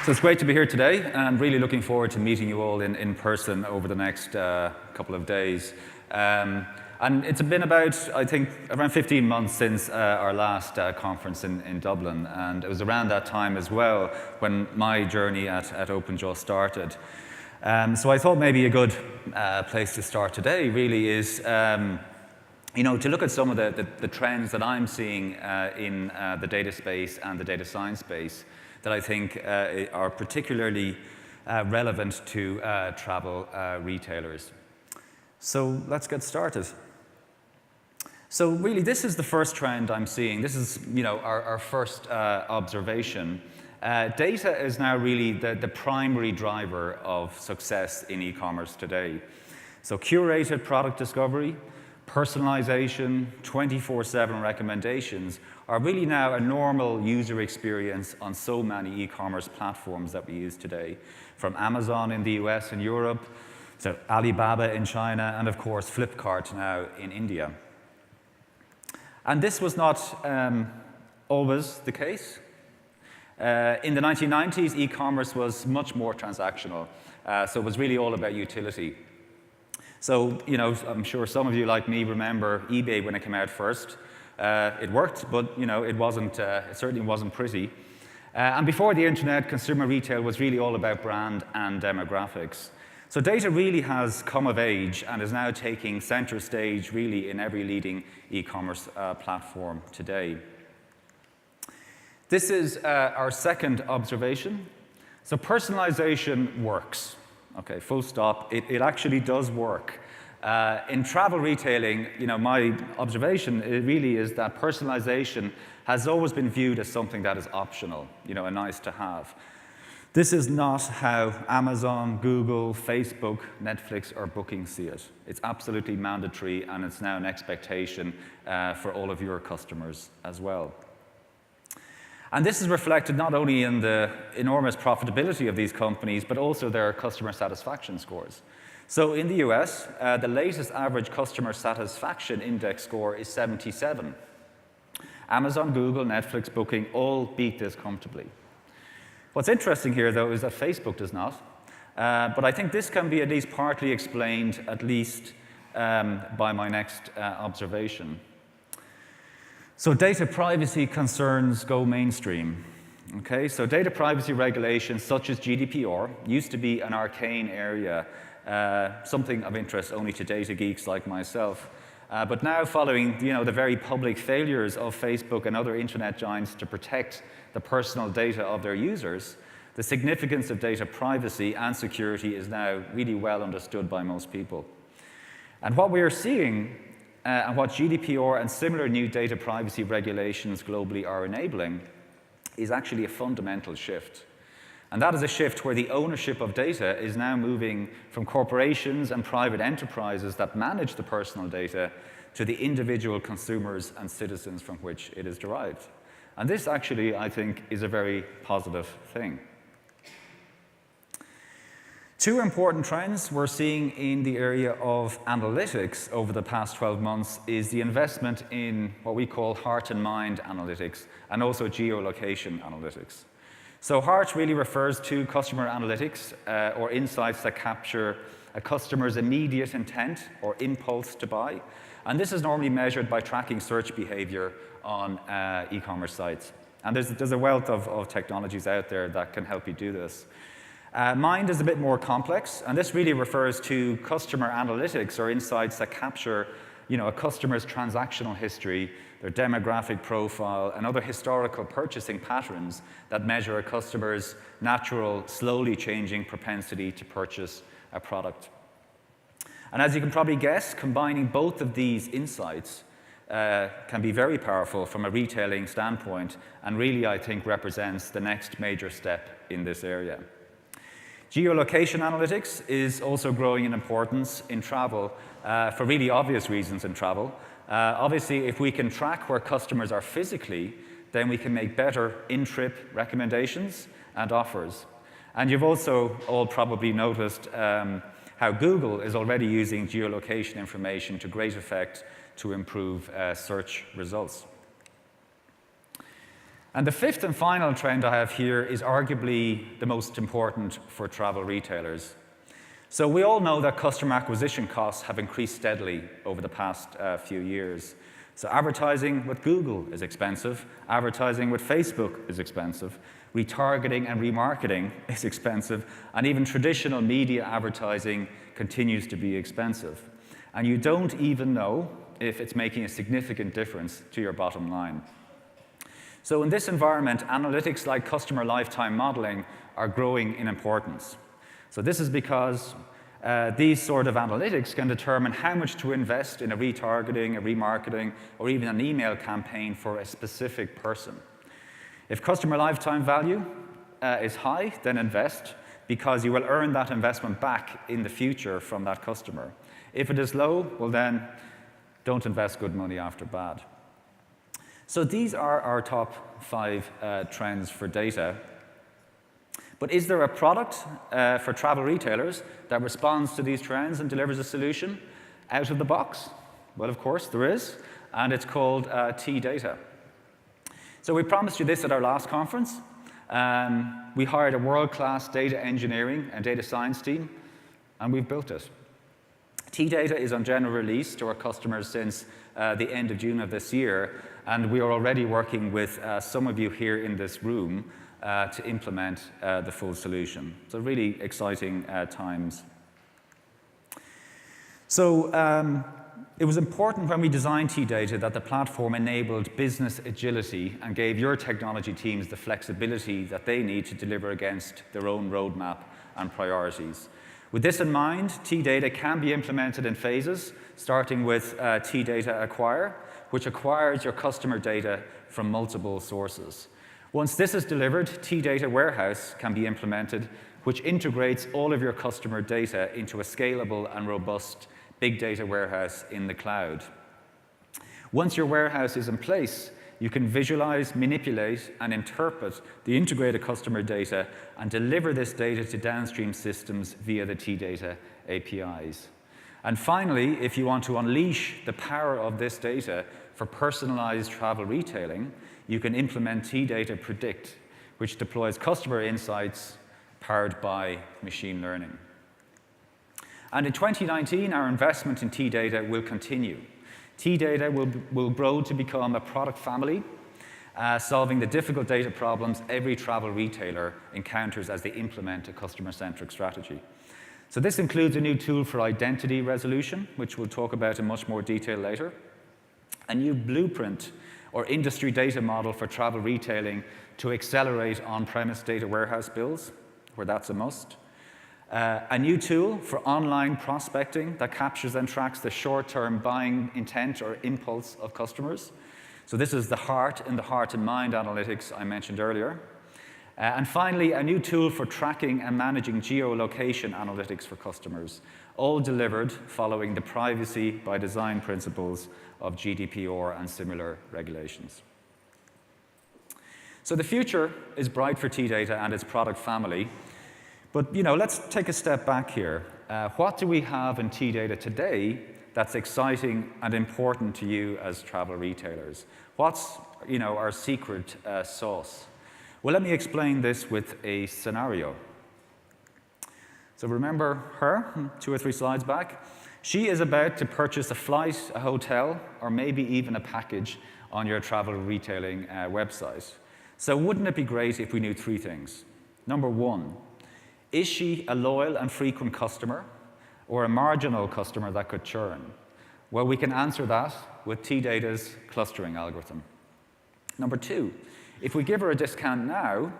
So it's great to be here today, and I'm really looking forward to meeting you all in person over the next couple of days. And it's been about, I think, around 15 months since our last conference in Dublin, and it was around that time as well when my journey at OpenJaw started. So I thought maybe a good place to start today really is to look at some of the trends that I'm seeing in the data space and the data science space that I think are particularly relevant to travel retailers. So let's get started. So really, this is the first trend I'm seeing. This is our first observation. Data is now really the primary driver of success in e-commerce today. So curated product discovery, personalization, 24/7 recommendations are really now a normal user experience on so many e-commerce platforms that we use today, from Amazon in the US and Europe, to Alibaba in China, and of course Flipkart now in India. And this was not always the case. In the 1990s, e-commerce was much more transactional, so it was really all about utility. So, I'm sure some of you, like me, remember eBay when it came out first. It worked, but, it certainly wasn't pretty. And before the internet, consumer retail was really all about brand and demographics. So data really has come of age and is now taking center stage really in every leading e-commerce platform today. This is our second observation. So personalization works. Okay, full stop. It actually does work. In travel retailing, my observation really is that personalization has always been viewed as something that is optional, a nice to have. This is not how Amazon, Google, Facebook, Netflix, or Booking see it. It's absolutely mandatory, and it's now an expectation for all of your customers as well. And this is reflected not only in the enormous profitability of these companies, but also their customer satisfaction scores. So in the US, the latest average customer satisfaction index score is 77. Amazon, Google, Netflix, Booking all beat this comfortably. What's interesting here, though, is that Facebook does not. But I think this can be at least partly explained, at least by my next observation. So data privacy concerns go mainstream. Okay, so data privacy regulations such as GDPR used to be an arcane area, something of interest only to data geeks like myself. But now, following the very public failures of Facebook and other internet giants to protect the personal data of their users, the significance of data privacy and security is now really well understood by most people. And what we are seeing and what GDPR and similar new data privacy regulations globally are enabling is actually a fundamental shift. And that is a shift where the ownership of data is now moving from corporations and private enterprises that manage the personal data to the individual consumers and citizens from which it is derived. And this actually, I think, is a very positive thing. Two important trends we're seeing in the area of analytics over the past 12 months is the investment in what we call heart and mind analytics and also geolocation analytics. So heart really refers to customer analytics or insights that capture a customer's immediate intent or impulse to buy. And this is normally measured by tracking search behavior on e-commerce sites. And there's a wealth of technologies out there that can help you do this. Mind is a bit more complex, and this really refers to customer analytics or insights that capture a customer's transactional history, their demographic profile, and other historical purchasing patterns that measure a customer's natural, slowly changing propensity to purchase a product. And as you can probably guess, combining both of these insights can be very powerful from a retailing standpoint, and really, I think, represents the next major step in this area. Geolocation analytics is also growing in importance in travel for really obvious reasons in travel. Obviously, if we can track where customers are physically, then we can make better in-trip recommendations and offers. And you've also all probably noticed how Google is already using geolocation information to great effect to improve search results. And the fifth and final trend I have here is arguably the most important for travel retailers. So we all know that customer acquisition costs have increased steadily over the past few years. So advertising with Google is expensive, advertising with Facebook is expensive, retargeting and remarketing is expensive, and even traditional media advertising continues to be expensive. And you don't even know if it's making a significant difference to your bottom line. So in this environment, analytics like customer lifetime modeling are growing in importance. So this is because these sort of analytics can determine how much to invest in a retargeting, a remarketing, or even an email campaign for a specific person. If customer lifetime value is high, then invest, because you will earn that investment back in the future from that customer. If it is low, well then, don't invest good money after bad. So these are our top 5 trends for data. But is there a product for travel retailers that responds to these trends and delivers a solution out of the box? Well, of course, there is, and it's called T-Data. So we promised you this at our last conference. We hired a world-class data engineering and data science team, and we've built it. T-Data is on general release to our customers since the end of June of this year, and we are already working with some of you here in this room to implement the full solution. So really exciting times. So it was important when we designed T-Data that the platform enabled business agility and gave your technology teams the flexibility that they need to deliver against their own roadmap and priorities. With this in mind, T-Data can be implemented in phases, starting with T-Data Acquire, which acquires your customer data from multiple sources. Once this is delivered, T-Data Warehouse can be implemented, which integrates all of your customer data into a scalable and robust big data warehouse in the cloud. Once your warehouse is in place, you can visualize, manipulate, and interpret the integrated customer data and deliver this data to downstream systems via the T-Data APIs. And finally, if you want to unleash the power of this data for personalized travel retailing, you can implement T-Data Predict, which deploys customer insights powered by machine learning. And in 2019, our investment in T-Data will continue. T-Data will grow to become a product family, solving the difficult data problems every travel retailer encounters as they implement a customer-centric strategy. So this includes a new tool for identity resolution, which we'll talk about in much more detail later, a new blueprint or industry data model for travel retailing to accelerate on-premise data warehouse builds, where that's a must, a new tool for online prospecting that captures and tracks the short-term buying intent or impulse of customers. So this is the heart and mind analytics I mentioned earlier. And finally, a new tool for tracking and managing geolocation analytics for customers, all delivered following the privacy by design principles of GDPR and similar regulations. So the future is bright for T-Data and its product family. But let's take a step back here. What do we have in T-Data today that's exciting and important to you as travel retailers? What's our secret sauce? Well, let me explain this with a scenario. So remember her, 2 or 3 slides back? She is about to purchase a flight, a hotel, or maybe even a package on your travel retailing website. So wouldn't it be great if we knew 3 things? Number 1, is she a loyal and frequent customer or a marginal customer that could churn? Well, we can answer that with T-Data's clustering algorithm. Number 2, if we give her a discount now,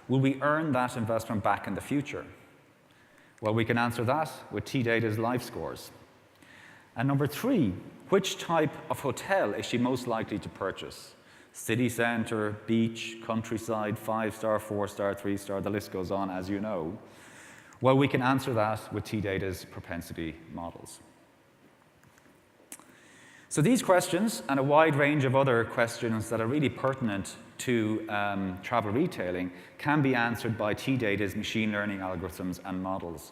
will we earn that investment back in the future? Well, we can answer that with T-Data's life scores. And number 3, which type of hotel is she most likely to purchase? City center, beach, countryside, 5-star, 4-star, 3-star, the list goes on, as you know. Well, we can answer that with T-Data's propensity models. So these questions, and a wide range of other questions that are really pertinent to travel retailing, can be answered by T-Data's machine learning algorithms and models.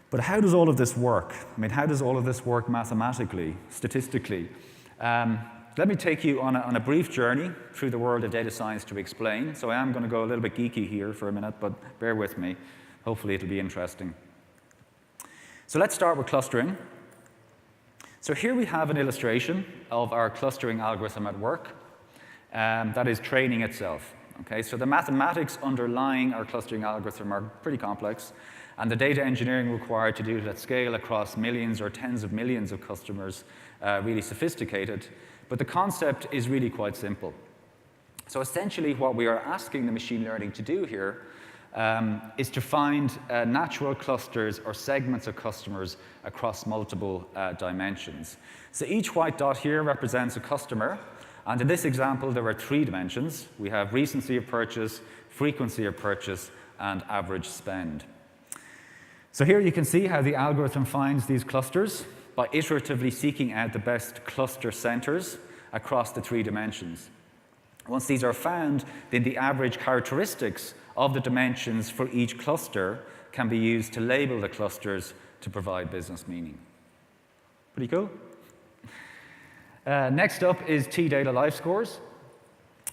But how does all of this work? I mean, how does all of this work mathematically, statistically? let me take you on a brief journey through the world of data science to explain. So I am going to go a little bit geeky here for a minute, but bear with me. Hopefully it'll be interesting. So let's start with clustering. So here we have an illustration of our clustering algorithm at work that is training itself. Okay, so the mathematics underlying our clustering algorithm are pretty complex, and the data engineering required to do it at scale across millions or tens of millions of customers really sophisticated. But the concept is really quite simple. So essentially what we are asking the machine learning to do here is to find natural clusters or segments of customers across multiple dimensions. So each white dot here represents a customer, and in this example there are 3 dimensions. We have recency of purchase, frequency of purchase, and average spend. So here you can see how the algorithm finds these clusters by iteratively seeking out the best cluster centers across the 3 dimensions. Once these are found, then the average characteristics of the dimensions for each cluster can be used to label the clusters to provide business meaning. Pretty cool? Next up is T-data life scores.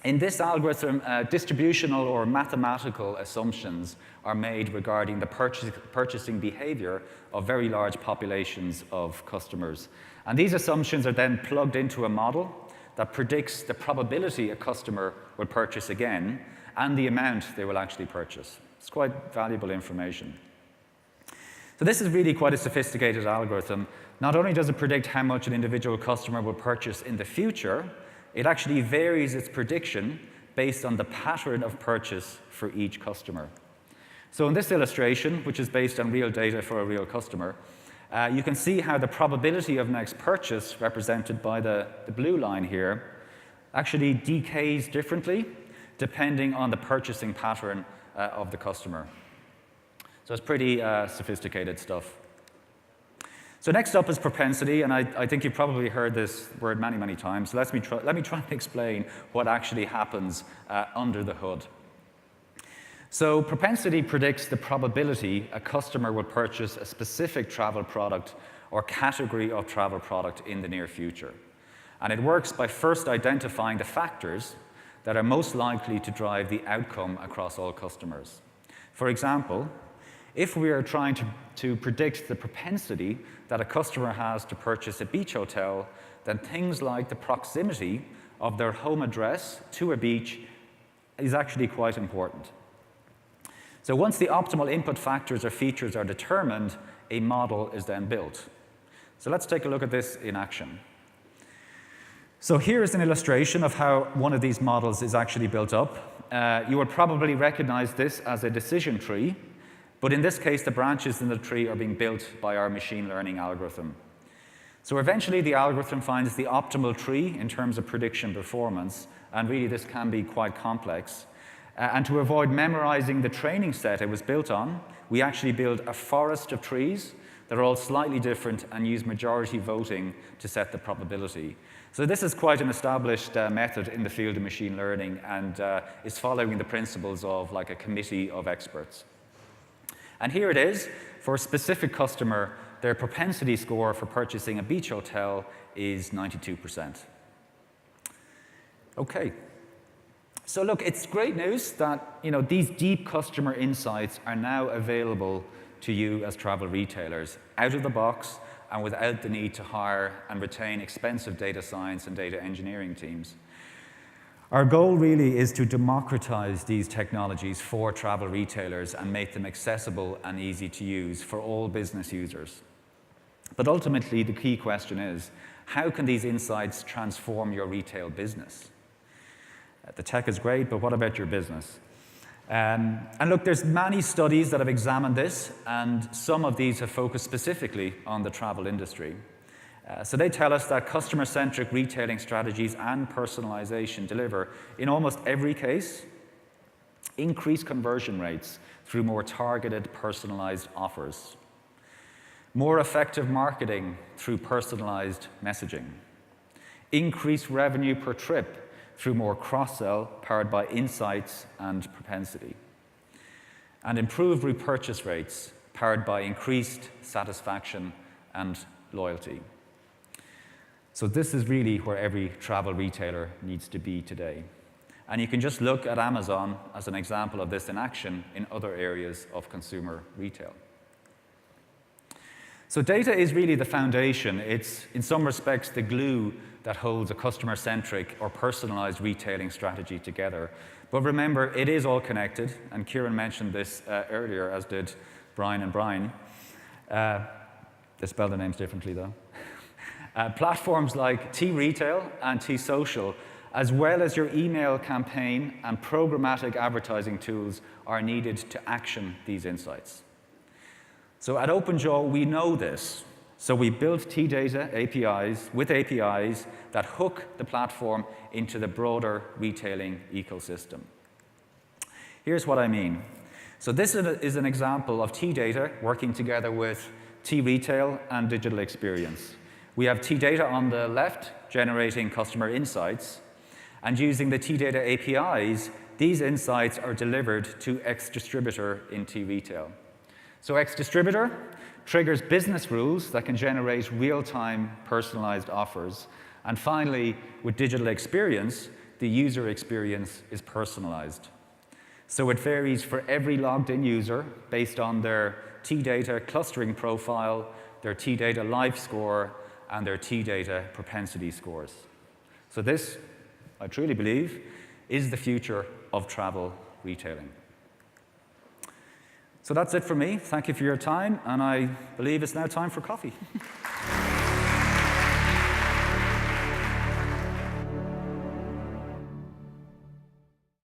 In this algorithm, distributional or mathematical assumptions are made regarding the purchasing behavior of very large populations of customers. And these assumptions are then plugged into a model that predicts the probability a customer will purchase again and the amount they will actually purchase. It's quite valuable information. So this is really quite a sophisticated algorithm. Not only does it predict how much an individual customer will purchase in the future, it actually varies its prediction based on the pattern of purchase for each customer. So in this illustration, which is based on real data for a real customer, you can see how the probability of next purchase, represented by the blue line here, actually decays differently depending on the purchasing pattern of the customer. So it's pretty sophisticated stuff. So next up is propensity, and I think you've probably heard this word many, many times. So let me try and explain what actually happens under the hood. So propensity predicts the probability a customer will purchase a specific travel product or category of travel product in the near future. And it works by first identifying the factors that are most likely to drive the outcome across all customers. For example, if we are trying to predict the propensity that a customer has to purchase a beach hotel, then things like the proximity of their home address to a beach is actually quite important. So once the optimal input factors or features are determined, a model is then built. So let's take a look at this in action. So here is an illustration of how one of these models is actually built up. You would probably recognize this as a decision tree, but in this case, the branches in the tree are being built by our machine learning algorithm. So eventually, the algorithm finds the optimal tree in terms of prediction performance, and really this can be quite complex. And to avoid memorizing the training set it was built on, we actually build a forest of trees that are all slightly different and use majority voting to set the probability. So this is quite an established method in the field of machine learning and is following the principles of like a committee of experts. And here it is. For a specific customer, their propensity score for purchasing a beach hotel is 92%. Okay. So look, it's great news that these deep customer insights are now available to you as travel retailers, out of the box and without the need to hire and retain expensive data science and data engineering teams. Our goal really is to democratize these technologies for travel retailers and make them accessible and easy to use for all business users. But ultimately, the key question is, how can these insights transform your retail business? The tech is great, but what about your business? And look, there's many studies that have examined this, and some of these have focused specifically on the travel industry. So they tell us that customer-centric retailing strategies and personalization deliver, in almost every case, increased conversion rates through more targeted, personalized offers, more effective marketing through personalized messaging, increased revenue per trip through more cross-sell powered by insights and propensity, and improved repurchase rates powered by increased satisfaction and loyalty. So this is really where every travel retailer needs to be today. And you can just look at Amazon as an example of this in action in other areas of consumer retail. So data is really the foundation. It's, in some respects, the glue that holds a customer-centric or personalized retailing strategy together. But remember, it is all connected, and Kieran mentioned this earlier, as did Brian and Brian. They spell the names differently, though. Platforms like T-Retail and T-Social, as well as your email campaign and programmatic advertising tools, are needed to action these insights. So at OpenJaw, we know this. So we built T-Data APIs with APIs that hook the platform into the broader retailing ecosystem. Here's what I mean. So this is an example of T-Data working together with T-Retail and Digital Experience. We have T-Data on the left generating customer insights, and using the T-Data APIs, these insights are delivered to X-Distributor in T-Retail. So X-Distributor triggers business rules that can generate real-time personalized offers. And finally, with Digital Experience, the user experience is personalized. So it varies for every logged-in user based on their T-Data clustering profile, their T-Data life score, and their T-Data propensity scores. So this, I truly believe, is the future of travel retailing. So that's it for me. Thank you for your time, and I believe it's now time for coffee.